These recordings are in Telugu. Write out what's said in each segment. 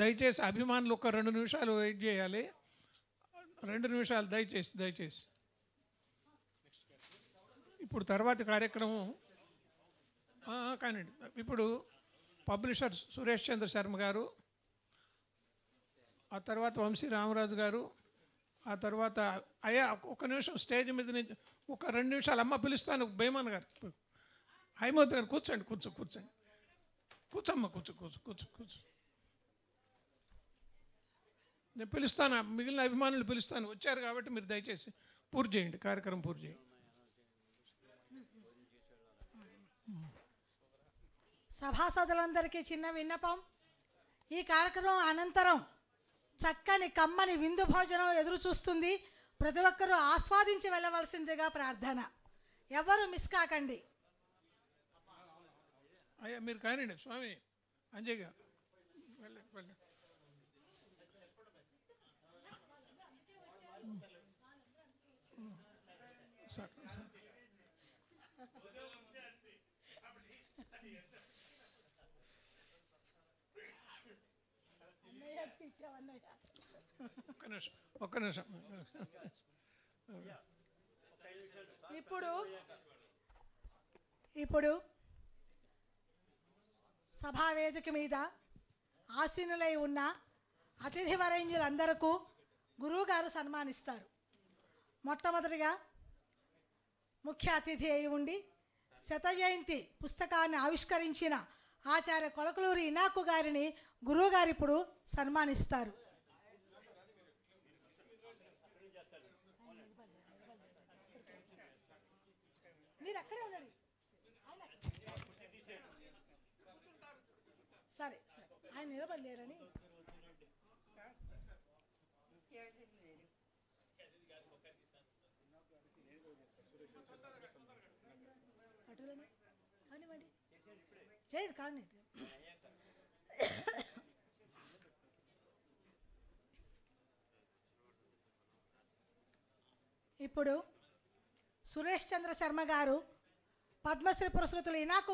దయచేసి అభిమానులు ఒక 2 నిమిషాలు వెయిట్ చేయాలి. 2 నిమిషాలు దయచేసి. ఇప్పుడు తర్వాతి కార్యక్రమం కానీ ఇప్పుడు పబ్లిషర్ సురేష్ చంద్ర శర్మ గారు, ఆ తర్వాత వంశీ రామరాజు గారు, ఆ తర్వాత అయ్యా ఒక నిమిషం స్టేజ్ మీద నుంచి ఒక 2 నిమిషాలు అమ్మ పిలుస్తాను. భయమన్ గారు, హైమవతి గారు కూర్చోండి. కూర్చోమ్మ కూర్చో. నేను పిలుస్తాను, మిగిలిన అభిమానులు పిలుస్తాను. వచ్చారు కాబట్టి మీరు దయచేసి పూర్తి చేయండి, కార్యక్రమం పూర్తి చేయండి. సభాసదులందరికీ చిన్న విన్నపం. ఈ కార్యక్రమం అనంతరం చక్కని కమ్మని విందు భోజనం ఎదురు చూస్తుంది. ప్రతి ఒక్కరూ ఆస్వాదించి వెళ్ళవలసిందిగా ప్రార్థన. ఎవరు మిస్ కాకండి. అయ్యా మీరు కానివ్వండి స్వామి అంజయ్ గారు, వెళ్ళండి. సార్ ఒక్క నిమిషం. ఇప్పుడు సభావేదిక మీద ఆసీనులై ఉన్న అతిథి వరేణ్యులందరకు గురువుగారు సన్మానిస్తారు. మొట్టమొదటిగా ముఖ్య అతిథి అయి ఉండి శత జయంతి పుస్తకాన్ని ఆవిష్కరించిన ఆచార్య కొలకలూరి ఇనాకు గారిని గురువుగారు ఇప్పుడు సన్మానిస్తారు. మీరు అక్కడే ఉండండి. సరే ఆయన నిలబడలేరని అటులోనే కానివ్వండి, చేయండి కానీ. ఇప్పుడు సురేష్ చంద్ర శర్మ గారు పద్మశ్రీ పురస్కృతులు ఇనాకు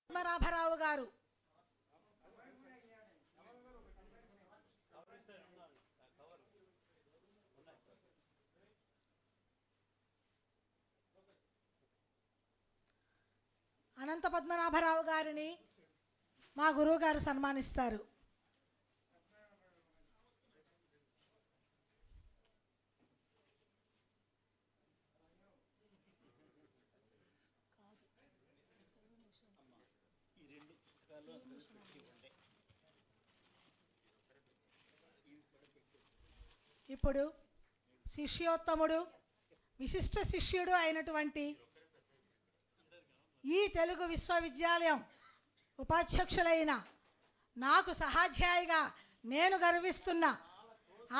పద్మనాభరావు గారు అనంత పద్మనాభరావు గారిని మా గురువు గారు సన్మానిస్తారు. ఇప్పుడు శిష్యోత్తముడు విశిష్ట శిష్యుడు అయినటువంటి ఈ తెలుగు విశ్వవిద్యాలయం ఉపాధ్యక్షులైన నాకు సహాధ్యాయిగా నేను గర్విస్తున్న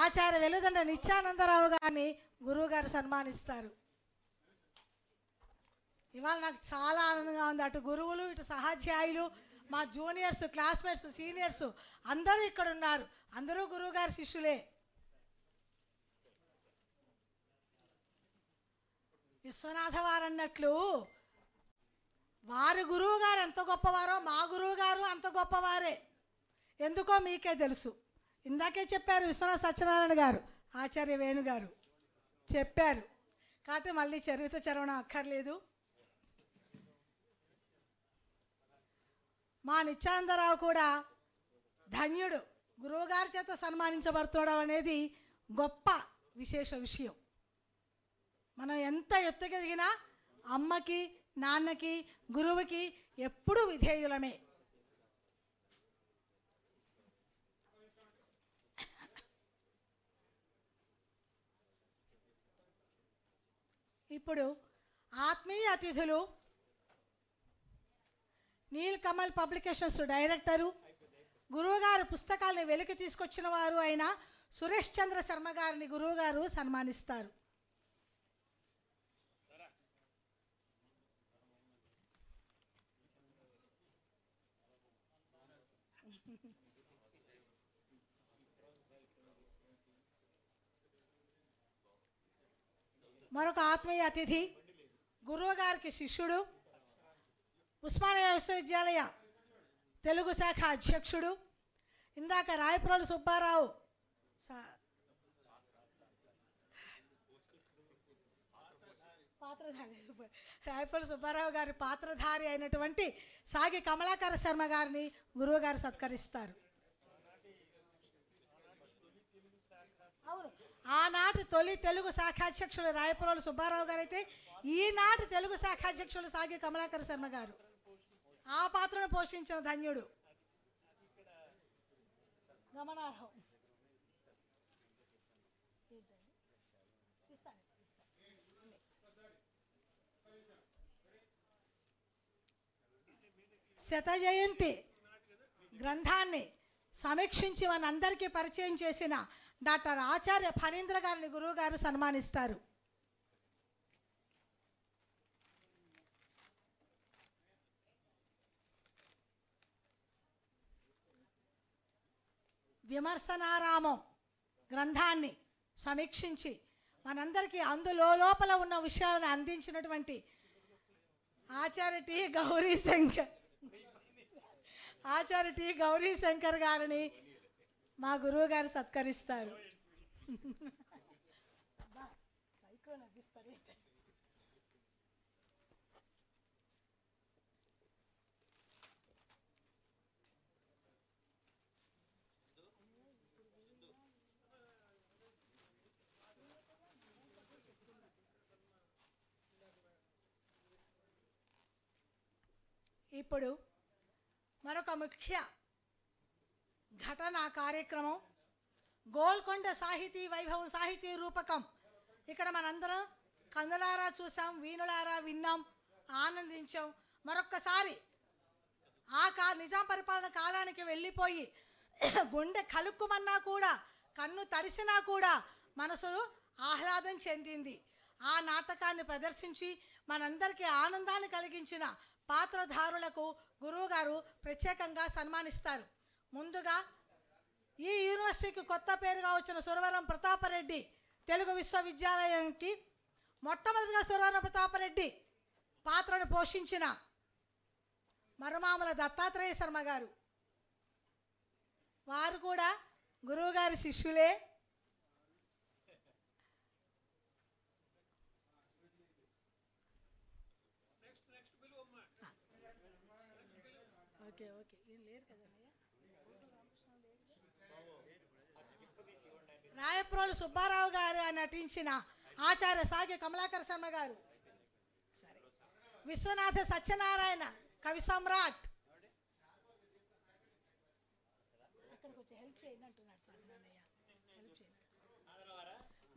ఆచార్య వెలుదండ నిత్యానందరావు గారిని గురువుగారు సన్మానిస్తారు. ఇవాళ నాకు చాలా ఆనందంగా ఉంది. అటు గురువులు, ఇటు సహాధ్యాయులు, మా జూనియర్స్, క్లాస్మేట్స్, సీనియర్స్ అందరూ ఇక్కడ ఉన్నారు. అందరూ గురువుగారి శిష్యులే. విశ్వనాథ వారు అన్నట్లు వారి గురువు గారు ఎంత గొప్పవారో మా గురువు గారు అంత గొప్పవారే. ఎందుకో మీకే తెలుసు. ఇందాకే చెప్పారు విశ్వనాథ సత్యనారాయణ గారు, ఆచార్య వేణుగారు చెప్పారు కాబట్టి మళ్ళీ చరిత్ర చరవడం అక్కర్లేదు. మా నిత్యానందరావు కూడా ధన్యుడు. గురువుగారి చేత సన్మానించబడుతుండడం అనేది గొప్ప విశేష విషయం. మనం ఎంత ఎత్తుకెదిగినా అమ్మకి, నాన్నకి, గురువుకి ఎప్పుడూ విధేయులమే. ఇప్పుడు ఆత్మీయ అతిథులు నీల్ కమల్ పబ్లికేషన్స్ డైరెక్టరు, గురువుగారు పుస్తకాలను వెలికి తీసుకొచ్చిన వారు అయిన సురేష్ చంద్ర శర్మ గారిని గురువుగారు సన్మానిస్తారు. మరొక ఆత్మీయ అతిథి గురువు గారికి శిష్యుడు, ఉస్మానియా విశ్వవిద్యాలయ తెలుగు శాఖ అధ్యక్షుడు, ఇందాక రాయప్రోలు సుబ్బారావు రాయపల్లి సుబ్బారావు గారి పాత్రధారి అయినటువంటి సాగి కమలాకర శర్మ గారిని గురువు గారు సత్కరిస్తారు. అవును, ఆనాటి తొలి తెలుగు శాఖాధ్యక్షులు రాయపురోలు సుబ్బారావు గారు అయితే ఈనాటి తెలుగు శాఖాధ్యక్షులు సాగి కమలాకర శర్మ గారు ఆ పాత్రను పోషించిన ధన్యుడు, గమనార్హం. శత జయంతి గ్రంథాన్ని సమీక్షించి మనందరికీ పరిచయం చేసిన డాక్టర్ ఆచార్య ఫణీంద్ర గారిని గురువు గారు సన్మానిస్తారు. విమర్శనారామం గ్రంథాన్ని సమీక్షించి మనందరికీ అందులో లోపల ఉన్న విషయాలను అందించినటువంటి ఆచార్య టి గౌరీ శంకర్ గారిని మా గురువు గారు సత్కరిస్తారు. ఇప్పుడు మరొక ముఖ్య ఘటన కార్యక్రమం గోల్కొండ సాహితీ వైభవం సాహితీ రూపకం. ఇక్కడ మనందరం కన్నులారా చూసాం, వీణులారా విన్నాం, ఆనందించాం. మరొక్కసారి నిజాం పరిపాలన కాలానికి వెళ్ళిపోయి గుండె కలుక్కుమన్నా కూడా, కన్ను తడిసినా కూడా మనసు ఆహ్లాదం చెందింది. ఆ నాటకాన్ని ప్రదర్శించి మనందరికీ ఆనందాన్ని కలిగించిన పాత్రధారులకు గురువుగారు ప్రత్యేకంగా సన్మానిస్తారు. ముందుగా ఈ యూనివర్సిటీకి కొత్త పేరుగా వచ్చిన సురవరం ప్రతాపరెడ్డి తెలుగు విశ్వవిద్యాలయానికి మొట్టమొదటిగా సురవరం ప్రతాపరెడ్డి పాత్రను పోషించిన మరుమాముల దత్తాత్రేయ శర్మ గారు, వారు కూడా గురువుగారి శిష్యులే. ఓకే ఓకే, లేరు కదన్నయ్య. రాయప్రోలు సుబ్బారావు గారు నటించిన ఆచార్య సాగి కమలాకర శర్మ గారు, సరే, విశ్వనాథ సత్యనారాయణ కవి సమ్రాట్,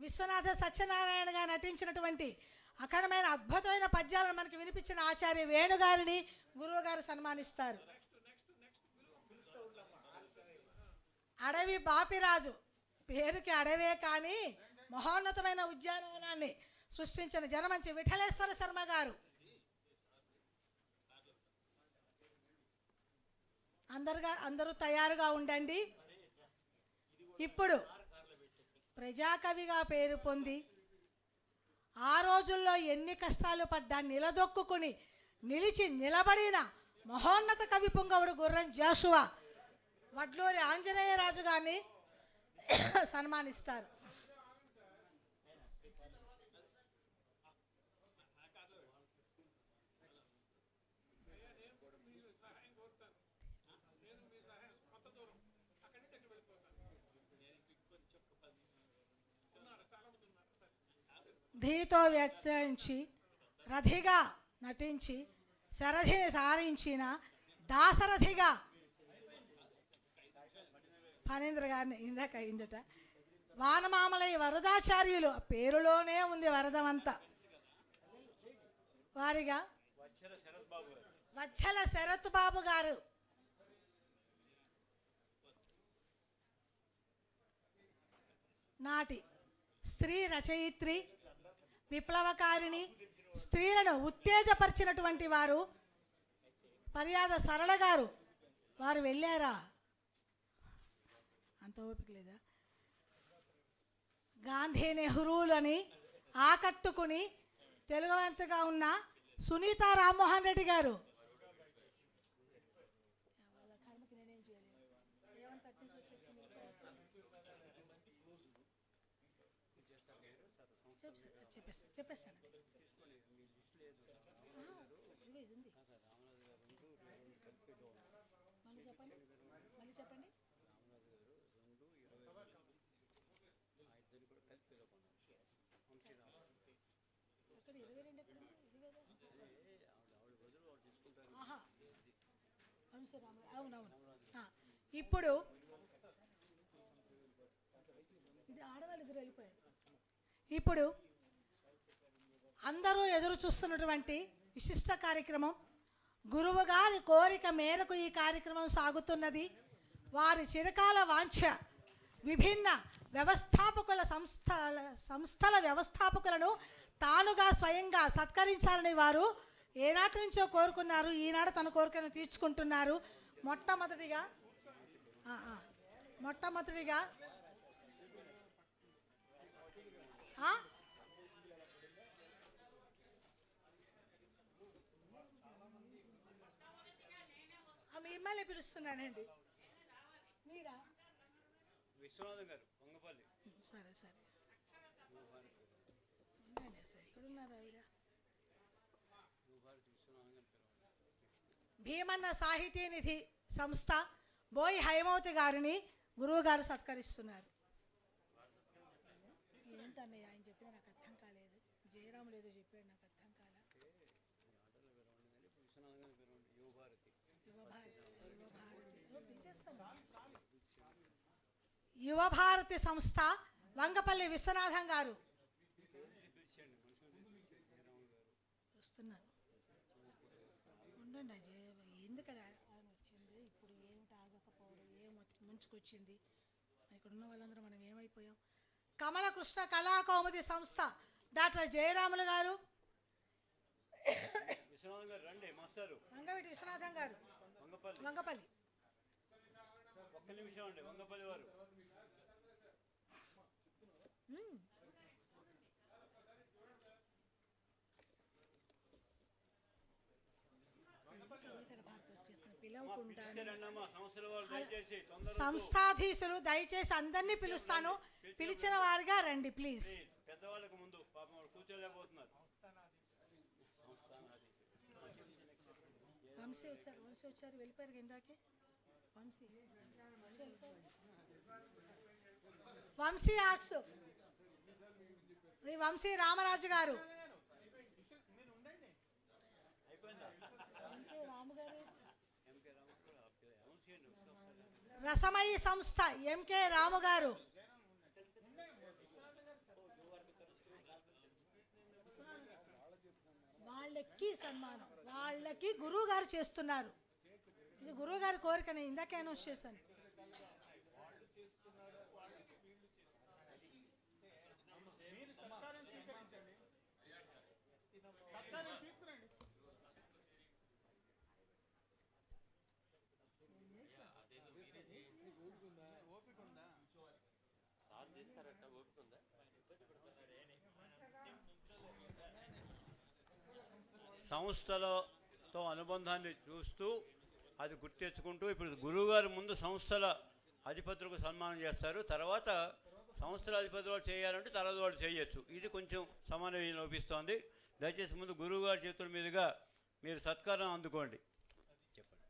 విశ్వనాథ సత్యనారాయణ గారు నటించినటువంటి అఖండమైన అద్భుతమైన పద్యాలను మనకి వినిపించిన ఆచార్య వేణుగారిని గురువు గారు సన్మానిస్తారు. అడవి బాపిరాజు, పేరుకి అడవే కానీ మహోన్నతమైన ఉద్యానవనాన్ని సృష్టించిన జనమంచి విఠలేశ్వర శర్మ గారు. అందరూ తయారుగా ఉండండి. ఇప్పుడు ప్రజాకవిగా పేరు పొంది ఆ రోజుల్లో ఎన్ని కష్టాలు పడ్డా నిలదొక్కుని నిలబడిన మహోన్నత కవి పుంగవుడు గుర్రం జాషువా వడ్లూరి ఆంజనేయరాజు గారిని సన్మానిస్తారు. ధీతో వ్యక్తించి రథిగా నటించి శరథిని సారించిన దాసరథిగా ఫణీంద్ర గారిని ఇందాక అయిందట. వానమామలై వరదాచార్యులు, పేరులోనే ఉంది వరదమంతా. వారిగా వచ్చల శరత్ బాబు గారు, నాటి స్త్రీ రచయిత్రి, విప్లవకారిణి, స్త్రీలను ఉత్తేజపరిచినటువంటి వారు పర్యాద సరళ గారు. వారు వెళ్ళారా? అంత ఓపిక లేదా? గాంధీ నెహ్రూలని ఆకట్టుకుని తెలుగువంతగా ఉన్న సునీత రామ్మోహన్ రెడ్డి గారు. చెప్పేస్తాను. మళ్ళీ చెప్పండి. అక్కడ 22 ఎక్కడ ఉంది? ఇది కదా. అవునవును. ఇప్పుడు ఇది ఆడవాళ్ళు ఇద్దరు వెళ్ళిపోయారు. ఇప్పుడు అందరూ ఎదురు చూస్తున్నటువంటి విశిష్ట కార్యక్రమం, గురువు గారి కోరిక మేరకు ఈ కార్యక్రమం సాగుతున్నది. వారి చిరకాల వాంఛ విభిన్న సంస్థల వ్యవస్థాపకులను తానుగా స్వయంగా సత్కరించాలని వారు ఏనాటి నుంచో కోరుకున్నారు. ఈనాడు తన కోరికను తీర్చుకుంటున్నారు. మొట్టమొదటిగా మిమ్మల్ని పిలుస్తున్నానండి. మీరా? విశ్వనాథం గారు, వంగపల్లి. సరే ఉండండి. ఎక్కడున్నారు ఆవిడ? భీమన్న సాహితీ నిధి సంస్థ బోయి హైమవతి గారిని గురువు గారు సత్కరిస్తున్నారు. ఏంటన్నయ్య ఆయన చెప్పేది నాకు అర్థం కాలేదు. జయరాములు ఏదో చెప్పాడు, నాకు అర్థం కాలే. యువభారతి సంస్థ వంగపల్లి విశ్వనాథం గారు వస్తున్నారు. ఉండండి. ఎందుకడ ఆయన వచ్చింది ఇప్పుడు ఏమిటి ఆగకపోవడం, ముంచుకొచ్చింది. ఇక్కడ ఉన్న వాళ్ళందరూ మనం ఏమైపోయాం. కమలకృష్ణ కళాకౌముది సంస్థ డాక్టర్ జయరాములు గారు, వంగవీటి విశ్వనాథం గారు, వంగపల్లి. ఒక్క నిమిషం అండి, వంగపల్లి వారు. సంస్థాధీశులు దయచేసి అందరినీ పిలుస్తాను. పిలిచిన వారుగా రండి ప్లీజ్. పెద్దవాళ్ళకు ముందు పాపం కూర్చోలేకపోతున్నారు. వంశీ వచ్చారు వెళ్ళిపోయారు ఇందాకే. వంశీ ఆర్ట్స్ వంశీ రామరాజు గారు, రసమయి సంస్థ ఎంకే రాము గారు, వాళ్ళకి సన్మానం, వాళ్ళకి గురువు గారు చేస్తున్నారు. ఇది గురువు గారి కోరికనే, ఇందాకే అనౌన్స్ చేశాను. సంస్థలతో అనుబంధాన్ని చూస్తూ అది గుర్తెచ్చుకుంటూ ఇప్పుడు గురువుగారు ముందు సంస్థల అధిపతులకు సన్మానం చేస్తారు. తర్వాత సంస్థల అధిపతులు చేయాలంటే తర్వాత వాళ్ళు చేయొచ్చు. ఇది కొంచెం సమన్వయం లోపిస్తోంది. దయచేసి ముందు గురువుగారి చేతుల మీదుగా మీరు సత్కారం అందుకోండి. చెప్పండి.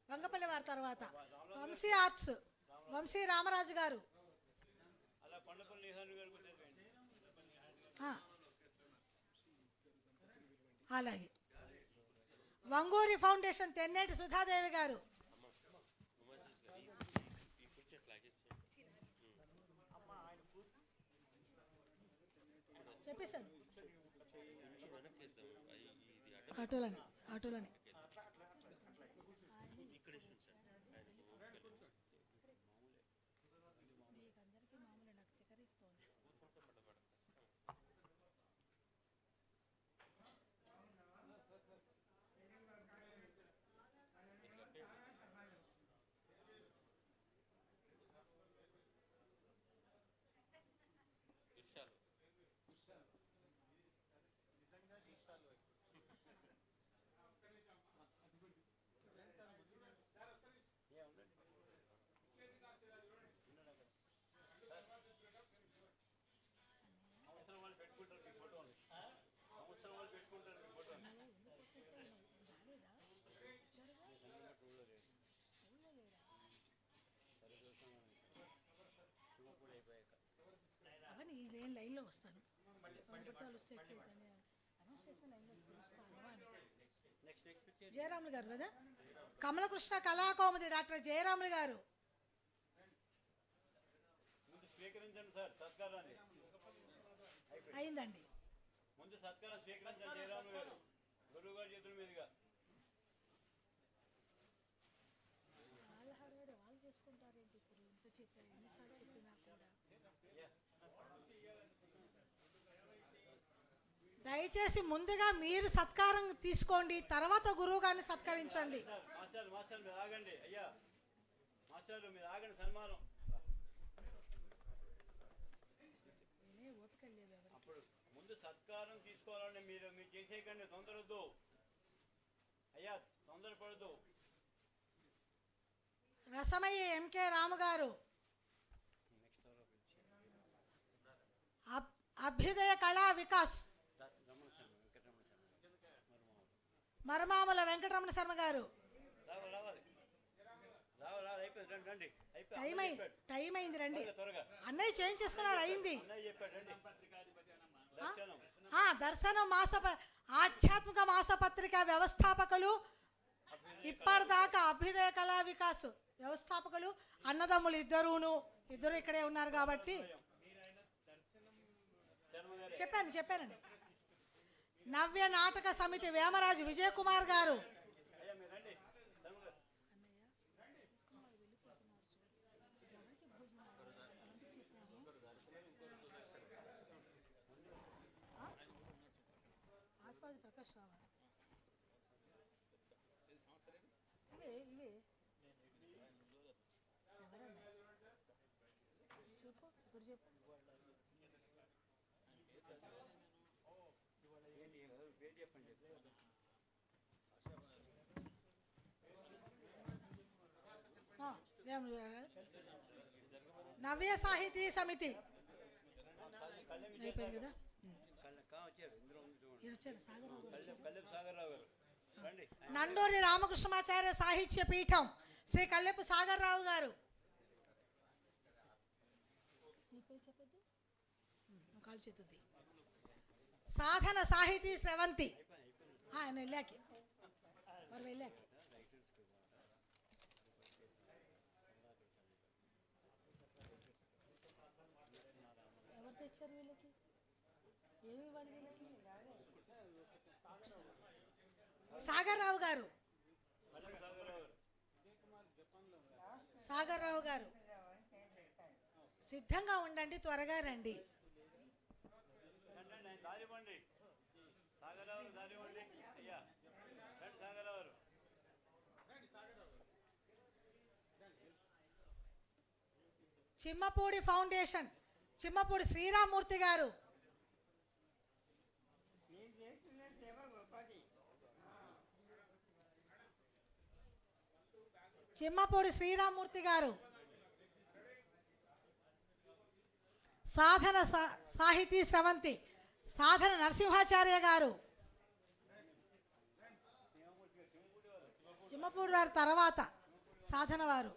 వంగపల్లి వారి తర్వాత వంశీ ఆర్ట్స్ వంశీ రామరాజు గారు, అలాగే వంగూరి ఫౌండేషన్ తెన్నేటి సుధాదేవి గారు, చెప్పేశాను. ఆటోలని పెట్టుకుంటారు మీ ఫోటోలు, సంవత్సరం వాళ్ళు పెట్టుకుంటారు మీ ఫోటోలు. అవన్నీ ఈ లైన్లో వస్తాను. ప్రభుత్వాలు వస్తే అనౌన్స్ చేస్తే లైన్లో పిలుస్తాను అని. జయరాములు గారు కదా, కమలకృష్ణ కళాకౌముది డాక్టర్ జయరాములు గారు. ముందు స్వీకరించండి సార్ సత్కారాన్ని. అయిందండి. ముందు సత్కారం స్వీకరించండి జయరాములు గారు, గురువు గారి చేతుల మీదుగా. వాళ్ళ హడావిడి వాళ్ళు చేసుకుంటారేంటి? ఇప్పుడు ఇంత చెప్పారు, ఎన్నిసార్లు చెప్పినా కూడా. దయచేసి ముందుగా మీరు సత్కారం తీసుకోండి, తర్వాత గురువు గారిని సత్కరించండి. మాస్టర్ మాస్టర్ మీరు ఆగండి. అయ్యా మాస్టర్ మీరు ఆగండి. సన్మానం అప్పుడు ముందు సత్కారం తీసుకోవాలండి. మీరు మీరు చేసేయకండి, తొందరొద్దు అయ్యా, తొందరపడద్దు. రసమయ్య ఎంకే రాము గారు, అభ్యుదయ కళా వికాస్ మరమాముల వెంకటరమణ శర్మ గారు. టైం అయింది, రండి. అన్నయ్య చేంజ్ చేసుకున్నారు, అయింది. దర్శనం ఆధ్యాత్మిక మాసపత్రిక వ్యవస్థాపకులు, ఇప్పటిదాకా అభ్యుదయ కళా వికాస్ వ్యవస్థాపకులు అన్నదమ్ములు ఇద్దరు ఇక్కడే ఉన్నారు కాబట్టి చెప్పానండి. నవ్య నాటక సమితి వేమరాజు విజయ్ కుమార్ గారు. ప్రకాష్ రావు ఇవే చెప్పు, ఇప్పుడు చెప్పు. నవ్య సాహితీ సమితి అయిపోయింది కదా. నండూరి రామకృష్ణమాచార్య సాహిత్య పీఠం శ్రీ కల్లెపు సాగర్ రావు గారు. సాధన సాహితీ స్రవంతి ఆయన వెళ్ళాకి వారు వెళ్ళాకి. ఎవరు తెచ్చారు వీళ్ళకి? ఏమి ఇవ్వాలి వీళ్ళకి? సాగర్ రావు గారు, సాగర్ రావు గారు సిద్ధంగా ఉండండి, త్వరగా రండి. చిమ్మపూడి ఫౌండేషన్ చిమ్మపూడి శ్రీరామూర్తి గారు. చిమ్మపూడి శ్రీరామూర్తి గారు. సాధన సాహితీ స్రవంతి సాధన నరసింహాచార్య గారు. చిమ్మపూడి వారు తర్వాత సాధన వారు.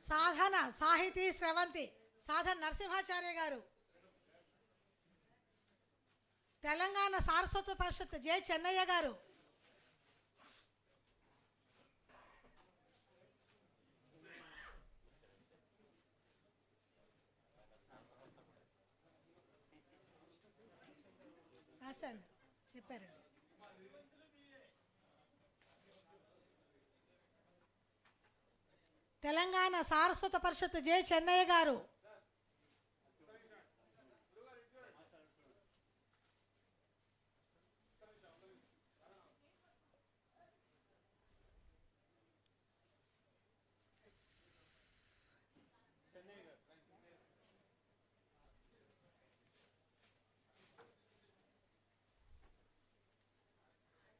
సాధన సాహితీ స్రవంతి సాధన నరసింహాచార్య గారు. తెలంగాణ సారస్వత పరిషత్ జె చెన్నయ్య గారు. రాశాను, చెప్పారండి. తెలంగాణ సారస్వత పరిషత్ జె చెన్నయ్య గారు.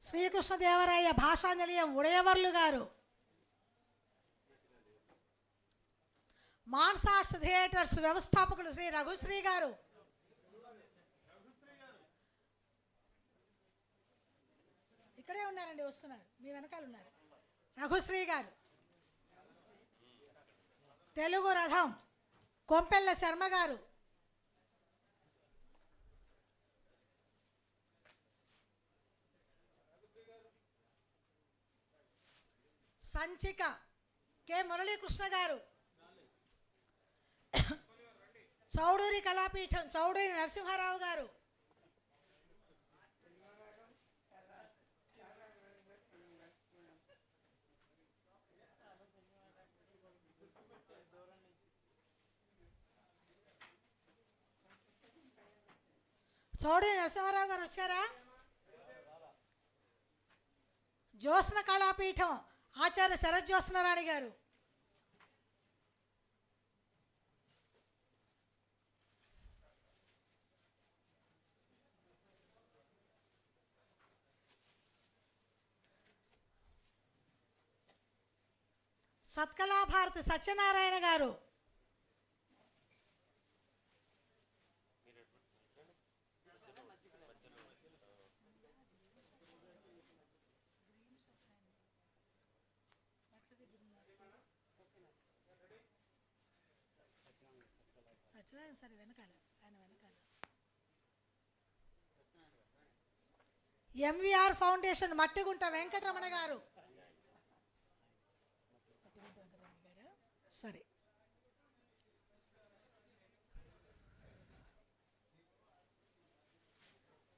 శ్రీకృష్ణదేవరాయ భాషా నిలయం ఉడయవర్లు గారు, మాన్సార్ట్స్ థియేటర్స్ వ్యవస్థాపకులు శ్రీ రఘుశ్రీ గారు, ఇక్కడే ఉన్నారండి, వస్తున్నారు, మీ వెనకాల ఉన్నారు, రఘుశ్రీ గారు. తెలుగు రథం కొంపెల్ల శర్మ గారు, సంచిక కె మురళీకృష్ణ గారు, చౌడూరి కళాపీఠం చౌడూరి నరసింహారావు గారు, చౌడూరి నరసింహారావు గారు వచ్చారా? జ్యోత్స్న కళాపీఠం ఆచార్య శరజ్యోత్స్నరాణి గారు, సత్కళాభారతి సత్యనారాయణ గారు, సత్యనారాయణ సార్ వెనకాల, ఆయన వెనకాల. ఎంవిఆర్ ఫౌండేషన్ మట్టిగుంట వెంకటరమణ గారు, సరే,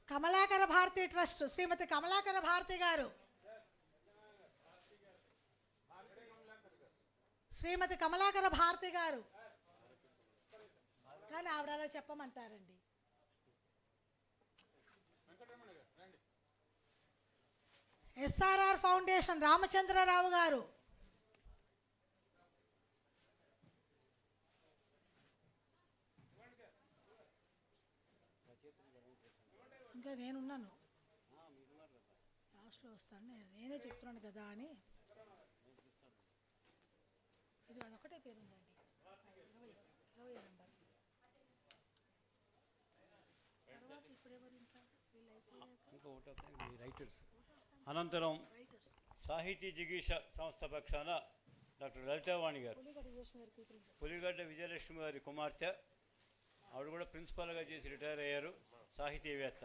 కమలాకర భారతి ట్రస్ట్ శ్రీమతి కమలాకర భారతి గారు, శ్రీమతి కమలాకర భారతి గారు, కానీ ఆవిడ అలా చెప్పమంటారండి. ఎస్ఆర్ఆర్ ఫౌండేషన్ రామచంద్రరావు గారు, ఇంకా నేనున్నాను, లాస్ట్లో వస్తాను, నేనే చెప్తున్నాను కదా అని. ఇది అదొకటే పేరు ఉందండి, 20 నెంబర్. అనంతరం సాహితీ జిగీష సంస్థ పక్షాన డాక్టర్ లలితావాణి గారు, పులిగడ్డ విజయలక్ష్మి గారి కుమార్తె, ఆవిడ కూడా ప్రిన్సిపాల్గా చేసి రిటైర్ అయ్యారు, సాహితీవేత్త.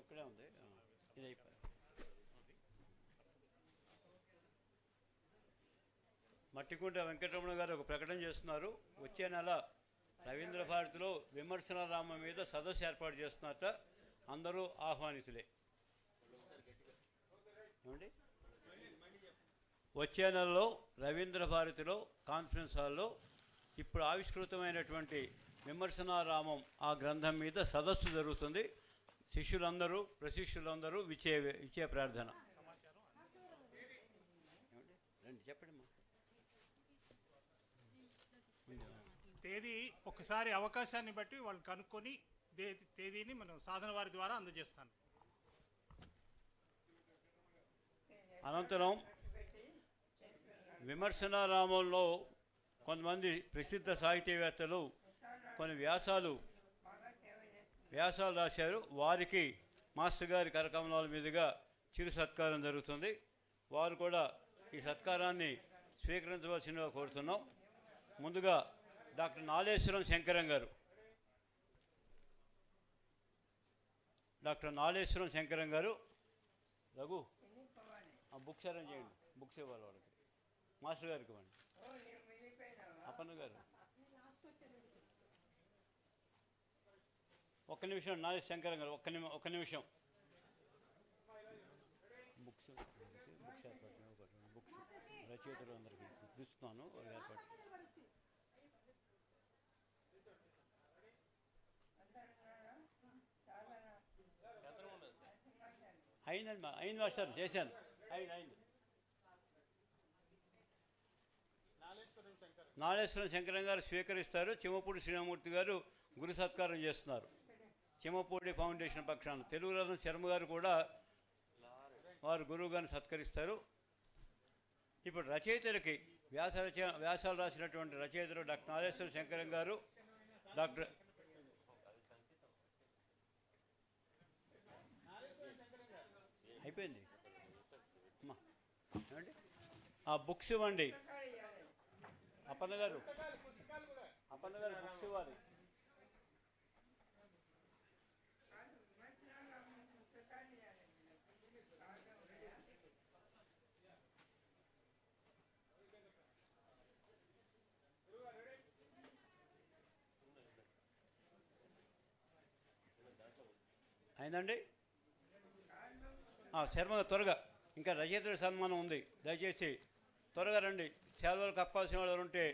ఇక్కడే ఉంది, ఇది అయిపోయింది. మట్టికుంట వెంకటరమణ గారు ఒక ప్రకటన చేస్తున్నారు. వచ్చే నెల రవీంద్ర భారతిలో విమర్శన రామ మీద సదస్సు ఏర్పాటు చేస్తున్నట్ట, అందరూ ఆహ్వానితులే. ఏమండి, వచ్చే నెలలో రవీంద్ర భారతిలో కాన్ఫరెన్స్ హాల్లో ఇప్పుడు ఆవిష్కృతమైనటువంటి విమర్శనారామం ఆ గ్రంథం మీద సదస్సు జరుగుతుంది. శిష్యులందరూ ప్రశిష్యులందరూ ఇచ్చే ప్రార్థన. చెప్పండి. తేదీ ఒకసారి అవకాశాన్ని బట్టి వాళ్ళు కనుక్కొని తేదీని మనం సాధన వారి ద్వారా అందజేస్తాను. అనంతరం విమర్శనారామంలో కొంతమంది ప్రసిద్ధ సాహితీవేత్తలు కొన్ని వ్యాసాలు రాశారు. వారికి మాస్టర్ గారి కరకమలాల మీదుగా చిరు సత్కారం జరుగుతుంది. వారు కూడా ఈ సత్కారాన్ని స్వీకరించవలసిందిగా కోరుతున్నాం. ముందుగా డాక్టర్ నాలేశ్వరం శంకరం గారు, రఘు బుక్స్ అరేంజ్ చేయండి, బుక్స్ ఇవ్వాలి వాళ్ళకి, మాస్టర్ గారికి ఇవ్వండి. అప్పన్న గారు ఒక్క నిమిషం, నాలేశ్వరం శంకరం గారు ఒక్క నిమిషం. బుక్స్ రచయితలు అందరికీ పిలుస్తున్నాను, ఏర్పాటు. అయింది మాస్టర్, చేశాను. అయింది. నాగేశ్వరం శంకరం గారు స్వీకరిస్తారు. చిమ్మపూడి శ్రీరామూర్తి గారు గురు సత్కారం చేస్తున్నారు. చిమ్మపూడి ఫౌండేషన్ పక్షాన తెలుగు రత్న శర్మ గారు కూడా వారు గురువు గారిని సత్కరిస్తారు. ఇప్పుడు రచయితలకి వ్యాసాలు రాసినటువంటి రచయితలు డాక్టర్ నాగేశ్వరం శంకరం గారు, డాక్టర్ అయిపోయింది అమ్మా, ఏమండి ఆ బుక్స్ ఇవ్వండి. అప్పన్న గారు బుక్స్ ఇవ్వాలి. అయిందండి. శర్మ త్వరగా, ఇంకా రచయితల సన్మానం ఉంది, దయచేసి త్వరగా రండి. సేవలు కప్పాల్సిన వాళ్ళు ఉంటే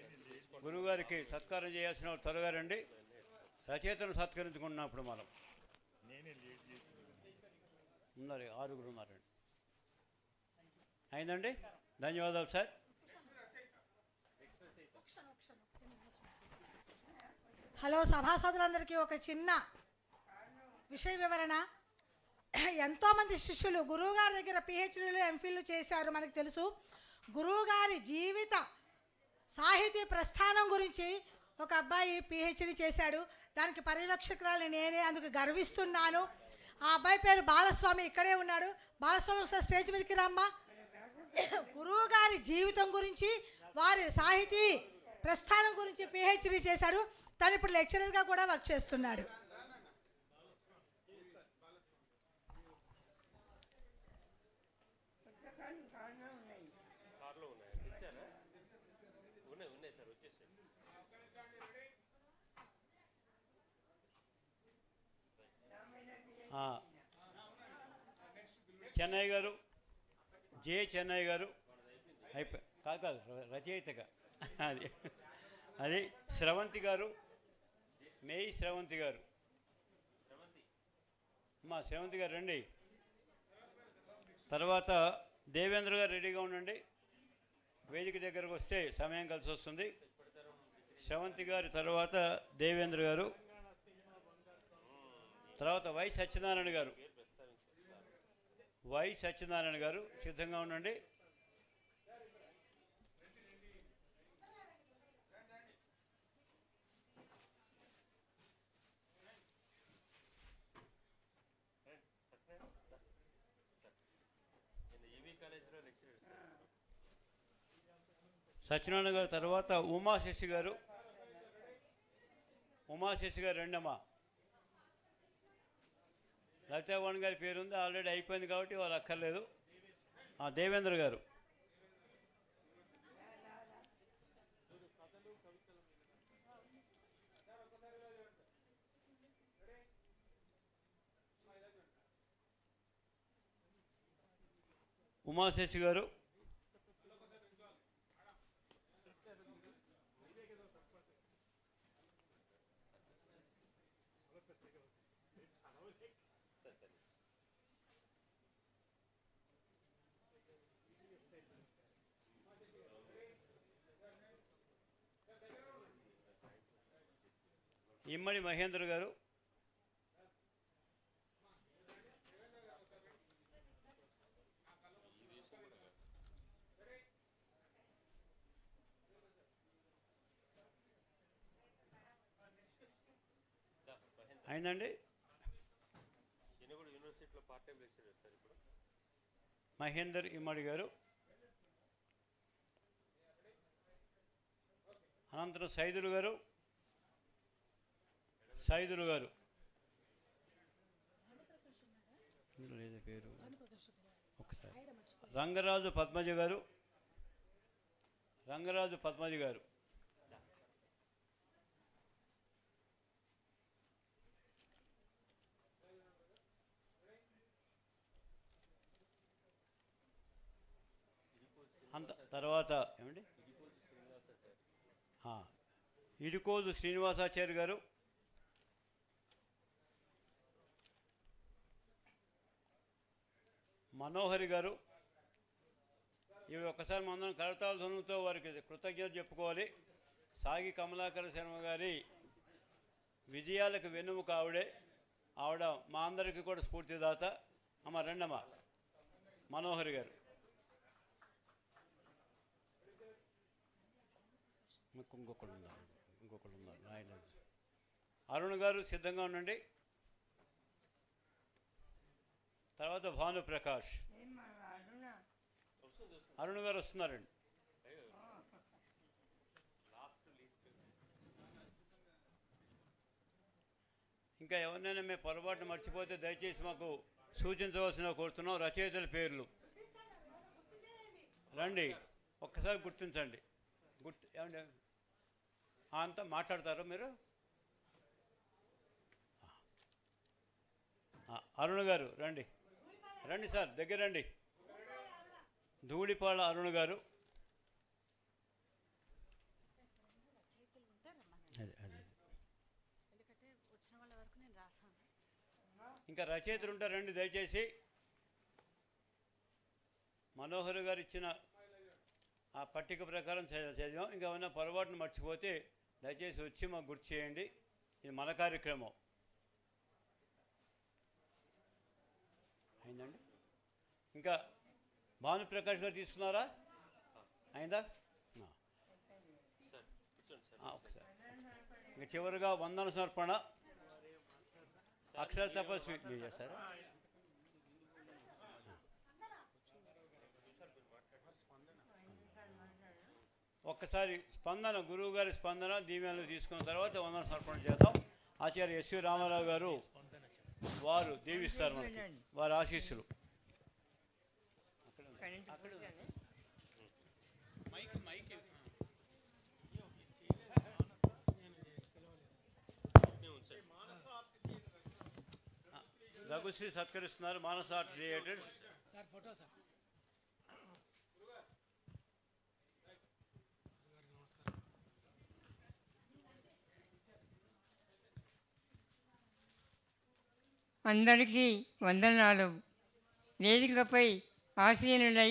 గురువుగారికి సత్కారం చేయాల్సిన వాళ్ళు త్వరగా రండి. రచయితను సత్కరించుకున్నప్పుడు మనం ఉన్నారు, 6 ఉన్నారండి. అయిందండి. ధన్యవాదాలు సార్. హలో, సభాసదులందరికీ ఒక చిన్న విషయ వివరణ. ఎంతోమంది శిష్యులు గురువుగారి దగ్గర పిహెచ్డీలు ఎంఫిల్లు చేశారు, మనకు తెలుసు. గురువుగారి జీవిత సాహితీ ప్రస్థానం గురించి ఒక అబ్బాయి పిహెచ్డీ చేశాడు. దానికి పర్యవేక్షకురాలు నేనే, అందుకు గర్విస్తున్నాను. ఆ అబ్బాయి పేరు బాలస్వామి, ఇక్కడే ఉన్నాడు. బాలస్వామి ఒకసారి స్టేజ్ మీదకి రామ్మా. గురువుగారి జీవితం గురించి, వారి సాహితీ ప్రస్థానం గురించి పిహెచ్డీ చేశాడు. తను ఇప్పుడు లెక్చరర్గా కూడా వర్క్ చేస్తున్నాడు. చెన్నై గారు, చెన్నై గారు కాదు రచయితగా అది స్రవంతి గారు, మేయి స్రవంతి గారు. స్రవంతి గారు రండి. తర్వాత దేవేంద్ర గారు రెడీగా ఉండండి. వేదిక దగ్గరకు వస్తే సమయం కలిసి వస్తుంది. స్రవంతి గారి తర్వాత దేవేంద్ర గారు, తర్వాత వై సత్యనారాయణ గారు సిద్ధంగా ఉండండి. సత్యనారాయణ గారు తర్వాత ఉమాశశి గారు రెండమ్మా. లలితావాణి గారి పేరుంది, ఆల్రెడీ అయిపోయింది కాబట్టి వాళ్ళు అక్కర్లేదు. దేవేంద్ర గారు, ఉమాశశి గారు, ఇమ్మడి మహేంద్ర గారు, అయిందండి. మహేందర్ ఇమ్మడి గారు, అనంతరం సైదులు గారు లేదా పేరు ఒకసారి రంగరాజు పద్మజ గారు, తర్వాత ఏమండి ఇడుకోజు శ్రీనివాసాచార్య గారు, మనోహరి గారు. ఇవి ఒక్కసారి మనం కరతాళ ధ్వనులతో వారికి కృతజ్ఞత చెప్పుకోవాలి. సాగి కమలాకర శర్మ గారి విజయాలకు వెన్నుముక ఆవిడే. ఆవిడ మా అందరికీ కూడా స్ఫూర్తిదాత. అమ్మ రెండమ్మ మనోహరి గారు. ఇంకొకళ్ళు ఉన్నారు ఆయన. అరుణ్ గారు సిద్ధంగా ఉండండి. తర్వాత భానుప్రకాష్. అరుణ్ గారు వస్తున్నారండి. ఇంకా ఎవరినైనా మేము పొరపాటున మర్చిపోతే దయచేసి మాకు సూచించవలసిన కోరుతున్నాం. రచయితల పేర్లు రండి, ఒక్కసారి గుర్తించండి. ఏమండి అంతా మాట్లాడతారా మీరు? అరుణ్ గారు రండి, రండి సార్, దగ్గర రండి. ధూళిపాళ అరుణ్ గారు. ఇంకా రచయితలు ఉంటారండి దయచేసి. మనోహర్ గారు ఇచ్చిన ఆ పట్టిక ప్రకారం చదివాం. ఇంకా ఏమైనా పొరపాటును మర్చిపోతే దయచేసి వచ్చి మాకు గుర్తు చేయండి. ఇది మన కార్యక్రమం అయిందండి. ఇంకా భానుప్రకాష్ గారు తీసుకున్నారా? అయిందా? ఒకసారి ఇంకా చివరిగా వందన సమర్పణ అక్షర తపస్వి చేస్తారా? ఒక్కసారి స్పందన, గురువు గారి స్పందన దీవెనలు తీసుకున్న తర్వాత వందన సమర్పణ చేద్దాం. ఆచార్య ఎస్వి రామారావు గారు వారు దీవిస్తారు మనకి, వారి ఆశీస్సులు. రఘుశ్రీ సత్కరిస్తున్నారు. మానస ఆర్ట్ థియేటర్స్. అందరికీ వందనాలు. వేదికపై ఆసీనులై